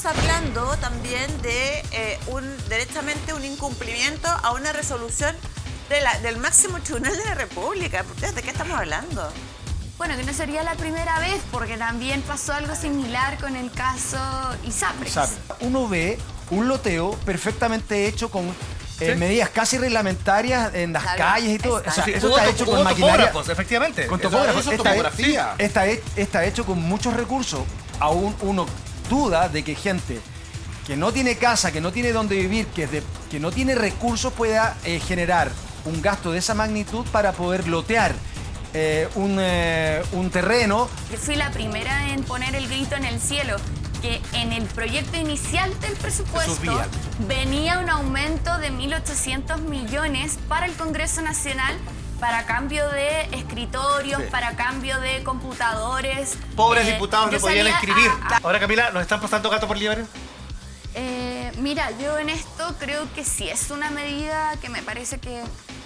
estamos hablando también de derechamente un incumplimiento a una resolución del máximo tribunal de la República. ¿De qué estamos hablando? Bueno, que no sería la primera vez, porque también pasó algo similar con el caso ISAPRES. Uno ve un loteo perfectamente hecho con medidas casi reglamentarias en las calles y todo. O sea, eso está hecho con maquinaria. Efectivamente. Con topógrafos. Topografía. Está hecho con muchos recursos. Aún uno duda de que gente que no tiene casa, que no tiene dónde vivir, que no tiene recursos pueda generar un gasto de esa magnitud para poder lotear un terreno. Yo fui la primera en poner el grito en el cielo, que en el proyecto inicial del presupuesto venía un aumento de 1.800 millones para el Congreso Nacional, para cambio de escritorios, para cambio de computadores. Pobres diputados no podían escribir. Ahora, Camila, ¿nos están pasando gato por liebre? Mira, yo en esto creo que sí es una medida que me parece que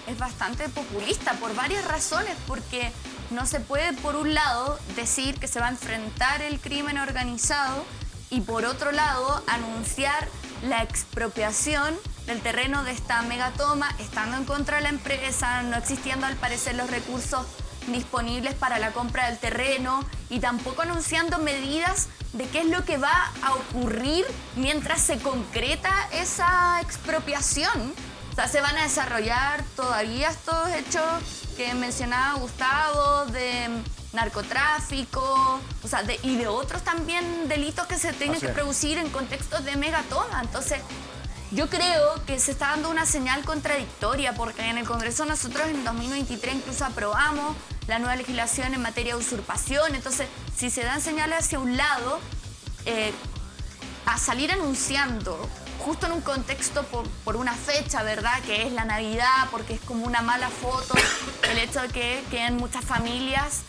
es bastante populista por varias razones, porque no se puede, por un lado, decir que se va a enfrentar el crimen organizado y, por otro lado, anunciar la expropiación del terreno de esta megatoma, estando en contra de la empresa, no existiendo al parecer los recursos disponibles para la compra del terreno y tampoco anunciando medidas de qué es lo que va a ocurrir mientras se concreta esa expropiación. O sea, se van a desarrollar todavía estos hechos que mencionaba Gustavo de narcotráfico, o sea, y de otros también delitos que se tienen que producir en contextos de megatoma. Entonces, yo creo que se está dando una señal contradictoria, porque en el Congreso nosotros en 2023 incluso aprobamos la nueva legislación en materia de usurpación. Entonces, si se dan señales hacia un lado, a salir anunciando justo en un contexto por una fecha, ¿verdad?, que es la Navidad, porque es como una mala foto el hecho de que queden muchas familias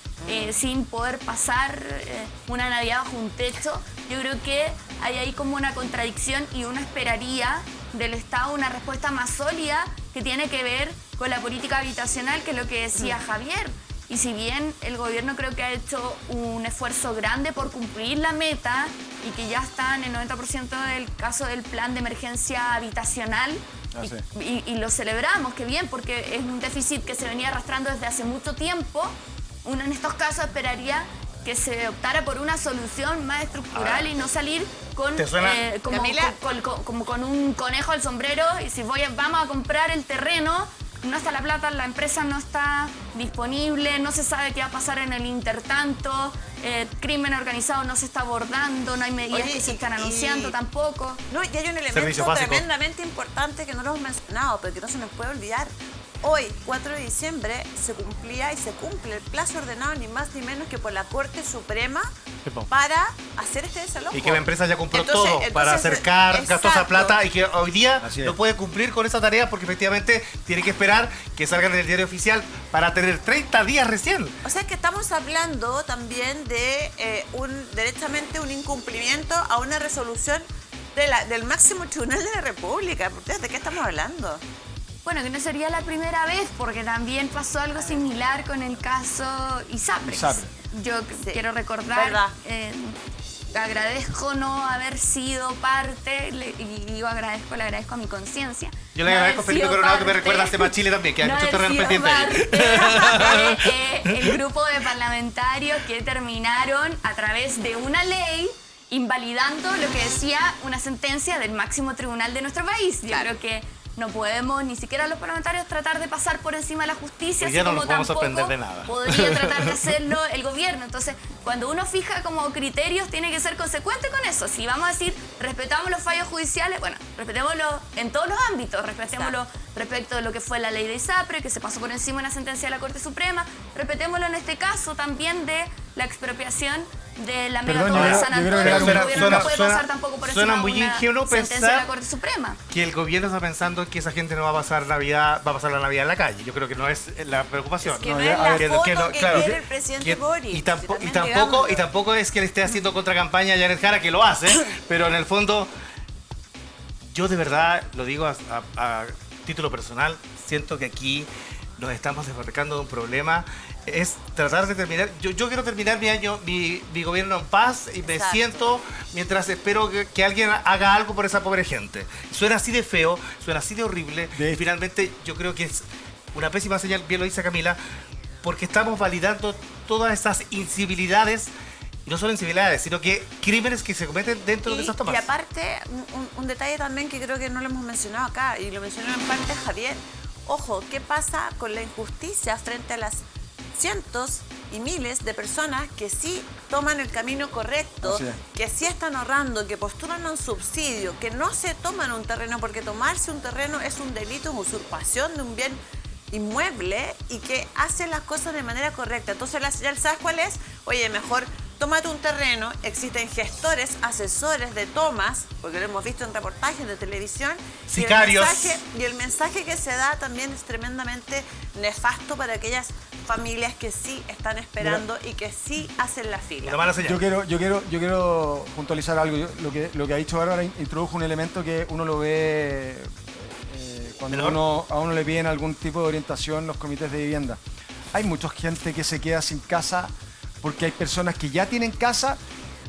sin poder pasar una Navidad bajo un techo. Yo creo que hay ahí como una contradicción y uno esperaría del Estado una respuesta más sólida que tiene que ver con la política habitacional, que es lo que decía Javier. Y si bien el gobierno creo que ha hecho un esfuerzo grande por cumplir la meta y que ya está en el 90% del caso del plan de emergencia habitacional, y lo celebramos, que bien, porque es un déficit que se venía arrastrando desde hace mucho tiempo, uno en estos casos esperaría que se optara por una solución más estructural y no salir con, como con un conejo al sombrero, y si vamos a comprar el terreno, no está la plata, la empresa no está disponible, no se sabe qué va a pasar en el intertanto, crimen organizado no se está abordando, no hay medidas que se están anunciando tampoco. No, y hay un elemento tremendamente importante que no lo hemos mencionado, pero que no se nos puede olvidar. Hoy, 4 de diciembre, se cumplía y se cumple el plazo ordenado ni más ni menos que por la Corte Suprema para hacer este desalojo. Y que la empresa ya compró todo para acercar, gastó esa plata y que hoy día no puede cumplir con esa tarea porque efectivamente tiene que esperar que salgan en el diario oficial para tener 30 días recién. O sea que estamos hablando también de derechamente un incumplimiento a una resolución del máximo tribunal de la República. ¿De qué estamos hablando? Bueno, que no sería la primera vez, porque también pasó algo similar con el caso ISAPRES. Yo quiero recordar, agradezco no haber sido parte, y digo le agradezco a mi conciencia. Yo le agradezco a Felipe Coronado que me recuerda a Sema Chile también, que hay mucho terreno pendiente ahí. El grupo de parlamentarios que terminaron a través de una ley invalidando lo que decía una sentencia del máximo tribunal de nuestro país. Yo creo que no podemos, ni siquiera los parlamentarios, tratar de pasar por encima de la justicia, así como tampoco de nada. Podría tratar de hacerlo el gobierno. Entonces, cuando uno fija como criterios, tiene que ser consecuente con eso. Si vamos a decir, respetamos los fallos judiciales, bueno, respetémoslo en todos los ámbitos, respetémoslo respecto de lo que fue la ley de ISAPRES, que se pasó por encima de una sentencia de la Corte Suprema, respetémoslo en este caso también de la expropiación de la megatoma de San Antonio. El gobierno no puede pasar tampoco por encima de una sentencia de la Corte Suprema. Que el gobierno está pensando que esa gente no va a pasar Navidad, va a pasar la Navidad en la calle. Yo creo que no es la preocupación. Es que no es la foto que quiere el presidente Boric. Y tampoco es que le esté haciendo contracampaña a Janet Jara, que lo hace, pero en el fondo, yo de verdad, lo digo a título personal, siento que aquí nos estamos desbarcando de un problema. Es tratar de terminar. Yo quiero terminar mi año, mi gobierno en paz y me siento mientras espero que alguien haga algo por esa pobre gente. Suena así de feo, suena así de horrible. Y finalmente yo creo que es una pésima señal, bien lo dice Camila, porque estamos validando todas esas incivilidades. Y no solo incivilidades, sino que crímenes que se cometen dentro de esas tomas. Y aparte, un detalle también que creo que no lo hemos mencionado acá, y lo mencionó en parte Javier. Ojo, ¿qué pasa con la injusticia frente a las cientos y miles de personas que sí toman el camino correcto, que sí están ahorrando, que postulan un subsidio, que no se toman un terreno, porque tomarse un terreno es un delito, es usurpación de un bien inmueble, y que hacen las cosas de manera correcta? Entonces la señal, ¿sabes cuál es? Oye, mejor tómate un terreno. Existen gestores, asesores de tomas, porque lo hemos visto en reportajes de televisión. Sicarios. Y el mensaje que se da también es tremendamente nefasto para aquellas familias que sí están esperando y que sí hacen la fila. Yo quiero puntualizar algo. Lo que ha dicho Bárbara introdujo un elemento que uno lo ve cuando a uno le piden algún tipo de orientación los comités de vivienda. Hay mucha gente que se queda sin casa porque hay personas que ya tienen casa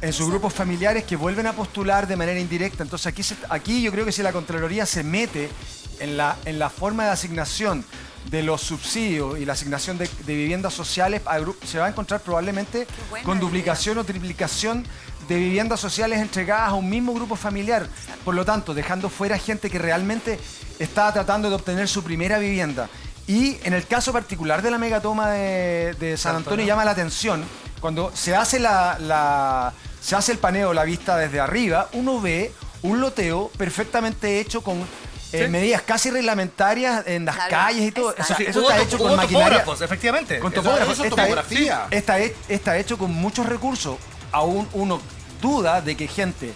en sus grupos familiares que vuelven a postular de manera indirecta. Entonces aquí yo creo que si la Contraloría se mete en la forma de asignación de los subsidios y la asignación de viviendas sociales, se va a encontrar probablemente con duplicación o triplicación de viviendas sociales entregadas a un mismo grupo familiar. Por lo tanto, dejando fuera gente que realmente está tratando de obtener su primera vivienda. Y en el caso particular de la megatoma de San Antonio llama la atención, cuando se hace se hace el paneo, la vista desde arriba, uno ve un loteo perfectamente hecho con medidas casi reglamentarias en las calles y todo. Eso está hecho con maquinaria. Efectivamente. Con topógrafos. Está hecho con muchos recursos. Aún uno duda de que gente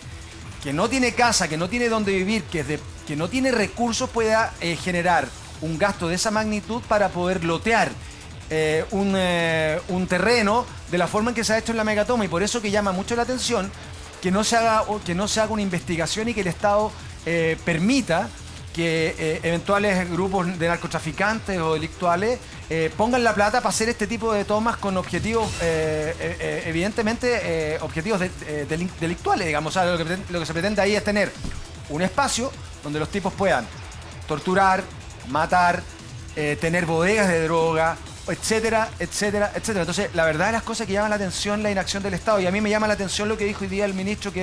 que no tiene casa, que no tiene dónde vivir, que no tiene recursos pueda generar un gasto de esa magnitud para poder lotear un terreno de la forma en que se ha hecho en la megatoma. Y por eso que llama mucho la atención que no se haga una investigación y que el Estado permita que eventuales grupos de narcotraficantes o delictuales pongan la plata para hacer este tipo de tomas con objetivos, evidentemente, objetivos delictuales, digamos. O sea, lo que se pretende ahí es tener un espacio donde los tipos puedan torturar, matar, tener bodegas de droga, etcétera, etcétera, etcétera. Entonces, la verdad de las cosas que llaman la atención la inacción del Estado. Y a mí me llama la atención lo que dijo hoy día el ministro, que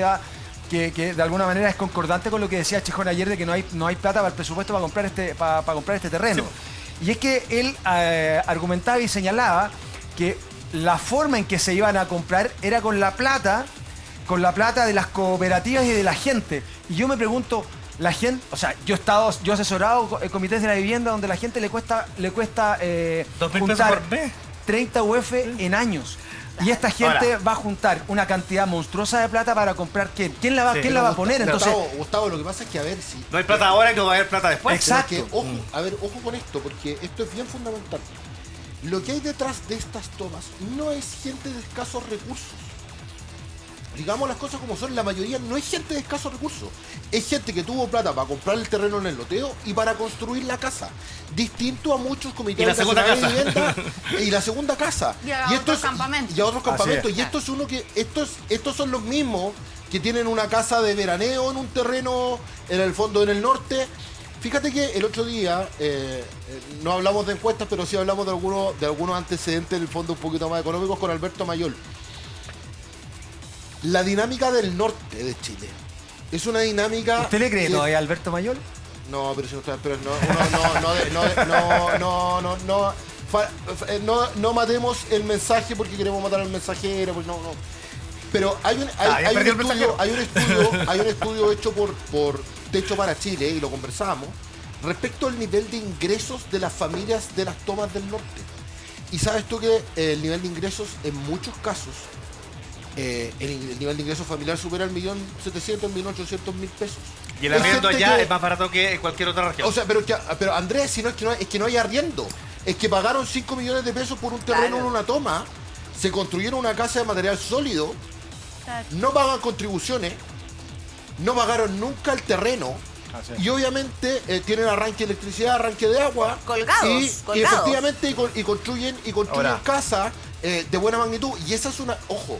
de alguna manera es concordante con lo que decía Chejón ayer, de que no hay plata para el presupuesto para comprar este terreno. Sí. Y es que él argumentaba y señalaba que la forma en que se iban a comprar era con la plata de las cooperativas y de la gente. Y yo me pregunto, la gente, o sea, yo he asesorado comités de la vivienda donde la gente le cuesta juntar 30 UF en años. Y esta gente va a juntar una cantidad monstruosa de plata para comprar ¿quién la va a poner? Entonces, Gustavo, lo que pasa es que a ver si no hay plata ahora y no va a haber plata después. Exacto. Ojo con esto, porque esto es bien fundamental. Lo que hay detrás de estas tomas no es gente de escasos recursos. Digamos las cosas como son, la mayoría no es gente de escasos recursos. Es gente que tuvo plata para comprar el terreno en el loteo y para construir la casa. Distinto a muchos comités de vivienda y la segunda casa. Y otros campamentos. Y a otros campamentos. Y estos son los mismos que tienen una casa de veraneo en un terreno en el fondo, en el norte. Fíjate que el otro día, no hablamos de encuestas, pero sí hablamos de algunos antecedentes del fondo un poquito más económicos con Alberto Mayol. La dinámica del norte de Chile es una dinámica... ¿Usted le cree todavía a Alberto Mayol? No, pero si no matemos el mensaje porque queremos matar al mensajero, pues no. Pero hay un estudio hecho por Techo para Chile, y lo conversábamos, respecto al nivel de ingresos de las familias de las tomas del norte. Y sabes tú que el nivel de ingresos en muchos casos, el nivel de ingreso familiar supera el 1.700.000, 1.800.000 pesos. Y el arriendo allá es más barato que en cualquier otra región. O sea, pero Andrés, si no es que no hay arriendo. Es que pagaron 5 millones de pesos por un terreno en una toma, se construyeron una casa de material sólido, no pagan contribuciones, no pagaron nunca el terreno, Así es. Y obviamente tienen arranque de electricidad, arranque de agua. Colgados, Y colgados. efectivamente y construyen Ahora. casas de buena magnitud. Y esa es una... Ojo,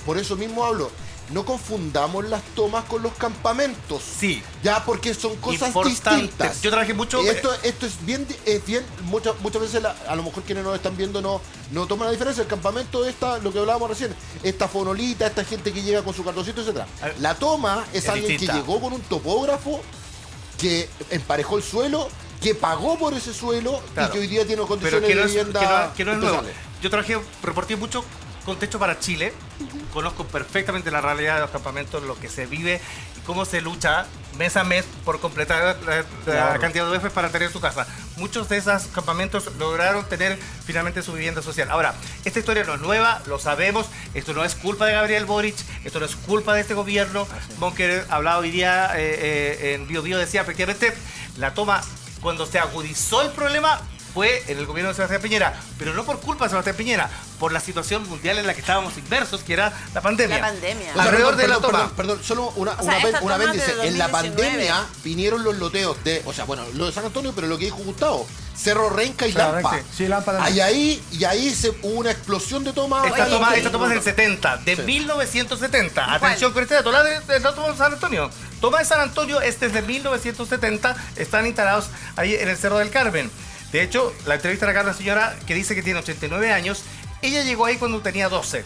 por eso mismo hablo. No confundamos las tomas con los campamentos. Sí. Ya, porque son cosas Importante. distintas. Yo trabajé mucho... Esto es bien, muchas veces a lo mejor quienes nos están viendo no toman la diferencia. El campamento lo que hablábamos recién, esta fonolita, esta gente que llega con su cartoncito, etcétera. La toma es alguien distinta. que llegó con un topógrafo, que emparejó el suelo, que pagó por ese suelo Claro. y que hoy día tiene pero condiciones que no de es, vivienda que no es nuevo. especiales. Yo trabajé, reporté mucho con Techo para Chile. Conozco perfectamente la realidad de los campamentos, lo que se vive y cómo se lucha mes a mes por completar la cantidad de UF para tener su casa. Muchos de esos campamentos lograron tener finalmente su vivienda social. Ahora, esta historia no es nueva, lo sabemos. Esto no es culpa de Gabriel Boric, esto no es culpa de este gobierno. Bonker hablaba hoy día en Bio Bio, decía efectivamente la toma, cuando se agudizó el problema, fue en el gobierno de Sebastián Piñera, pero no por culpa de Sebastián Piñera, por la situación mundial en la que estábamos inmersos, que era la pandemia. La pandemia. O sea, Alrededor de la toma. Perdón, solo O sea, esta un toma apéndice. de En la 2019. pandemia vinieron los loteos lo de San Antonio, pero lo que dijo Gustavo, Cerro Renca y Cerro Lampa. Renca, sí, Lampa también. Y ahí hubo una explosión de tomas. Esta Oye, toma ¿qué? es del 70, de Sí. 1970. ¿Cuál? Atención con este dato, la toma de San Antonio. Toma de San Antonio es desde 1970, están instalados ahí en el Cerro del Carmen. De hecho, la entrevista acá a una señora que dice que tiene 89 años, ella llegó ahí cuando tenía 12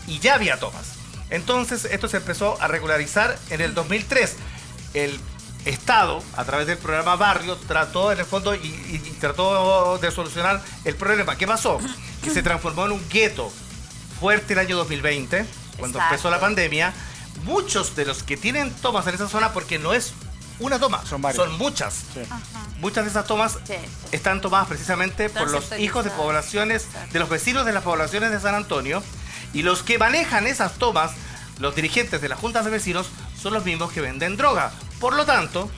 y ya había tomas. Entonces, esto se empezó a regularizar en el 2003. El Estado, a través del programa Barrio, trató en el fondo y trató de solucionar el problema. ¿Qué pasó? Que se transformó en un gueto fuerte el año 2020, cuando Exacto. empezó la pandemia. Muchos de los que tienen tomas en esa zona, porque no es una toma, Son varias. son muchas. Sí. Muchas de esas tomas Sí. están tomadas precisamente Están por los hijos de sectorizadas. poblaciones, Exacto. de los vecinos de las poblaciones de San Antonio, y los que manejan esas tomas, los dirigentes de las juntas de vecinos, son los mismos que venden droga. Por lo tanto,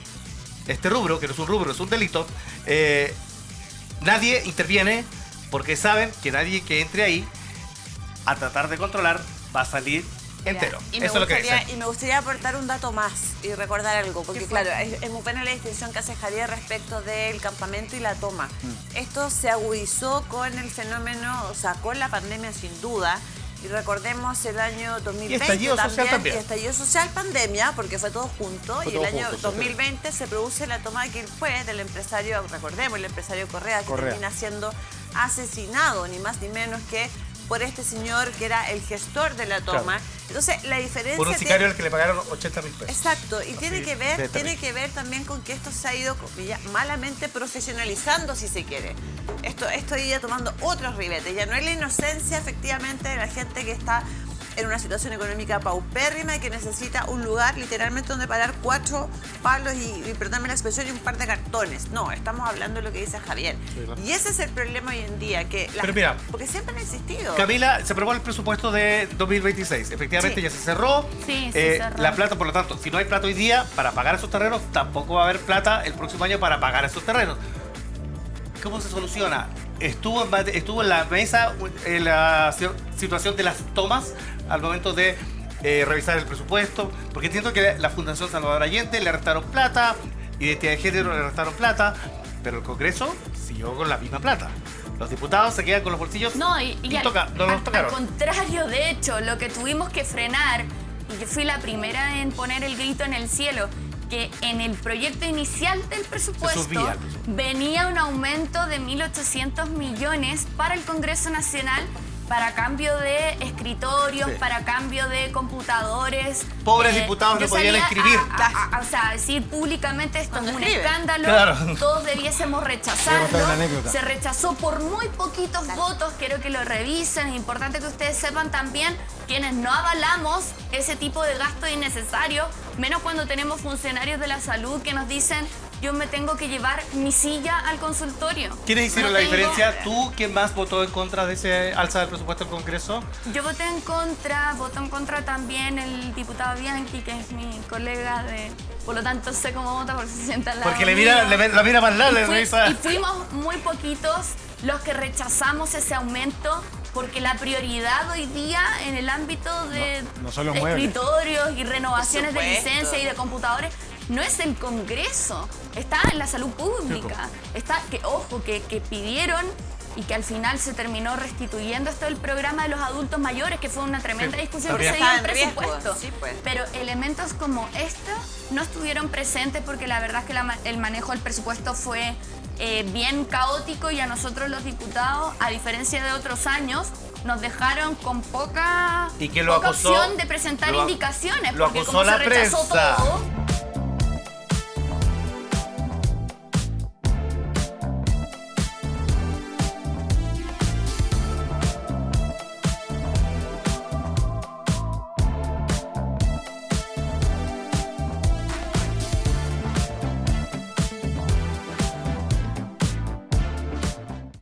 este rubro, que no es un rubro, es un delito, nadie interviene porque saben que nadie que entre ahí a tratar de controlar va a salir entero. Y me, Eso es lo que gustaría, dicen. y me gustaría aportar un dato más y recordar algo, porque claro, es muy buena la distinción que hace Javier respecto del campamento y la toma. Esto se agudizó con el fenómeno, o sea, con la pandemia sin duda. Y recordemos el año 2020 Y estallido social también. Y estallido social, pandemia, porque fue todo junto. Fue Y todo el año junto, sí. 2020 se produce la toma que fue del empresario, recordemos, el empresario Correa, que Correa. termina siendo asesinado, ni más ni menos que por este señor que era el gestor de la toma. Claro. Entonces, la diferencia... Por un tiene- sicario al que le pagaron 80.000 pesos. Exacto, y tiene que ver, terrible. también con que esto se ha ido malamente profesionalizando, si se quiere. Esto ha ido tomando otros ribetes. Ya no es la inocencia, efectivamente, de la gente que está en una situación económica paupérrima y que necesita un lugar literalmente donde parar 4 palos y perdóname la expresión, y un par de cartones. No, estamos hablando de lo que dice Javier. Y ese es el problema hoy en día, que Pero mira, porque siempre han existido. Camila, se aprobó el presupuesto de 2026. Efectivamente, Sí. ya se cerró. Sí, se cerró. La plata, por lo tanto, si no hay plata hoy día para pagar esos terrenos, tampoco va a haber plata el próximo año para pagar esos terrenos. ¿Cómo se soluciona? Estuvo en la mesa la situación de las tomas al momento de revisar el presupuesto, porque entiendo que la Fundación Salvador Allende le restaron plata, Identidad de Género le restaron plata, pero el Congreso siguió con la misma plata. Los diputados se quedan con los bolsillos No, no al los tocaron. contrario, de hecho, lo que tuvimos que frenar, y que fui la primera en poner el grito en el cielo, que en el proyecto inicial del presupuesto subía el presupuesto. venía un aumento de 1.800 millones para el Congreso Nacional, para cambio de escritorios, Sí. para cambio de computadores. Pobres diputados yo no podían salía escribir. o sea, decir públicamente esto Cuando es un escriben. escándalo, Claro. todos debiésemos Voy a rechazarlo. contar una anécdota. Se rechazó por muy poquitos votos, quiero que lo revisen. Es importante que ustedes sepan también quienes no avalamos ese tipo de gasto innecesario, menos cuando tenemos funcionarios de la salud que nos dicen: yo me tengo que llevar mi silla al consultorio. ¿Quiénes hicieron No la tengo- diferencia? ¿Tú quién más votó en contra de ese alza del presupuesto del Congreso? Yo voté en contra, votó en contra también el diputado Bianchi, que es mi colega por lo tanto sé cómo vota porque se sienta al lado Porque la mío. mira más larga, le Fui- revisa. y fuimos muy poquitos los que rechazamos ese aumento, porque la prioridad hoy día en el ámbito de No son los muebles. escritorios y renovaciones de Por supuesto. licencia y de computadores no es el Congreso, está en la salud pública. Está, que pidieron y que al final se terminó restituyendo esto del programa de los adultos mayores, que fue una tremenda discusión que se dio en presupuesto. Sí, pues. Pero elementos como este no estuvieron presentes porque la verdad es que el manejo del presupuesto fue bien caótico y a nosotros los diputados, a diferencia de otros años, nos dejaron con poca opción de presentar indicaciones. Lo porque acusó como la se rechazó prensa. todo,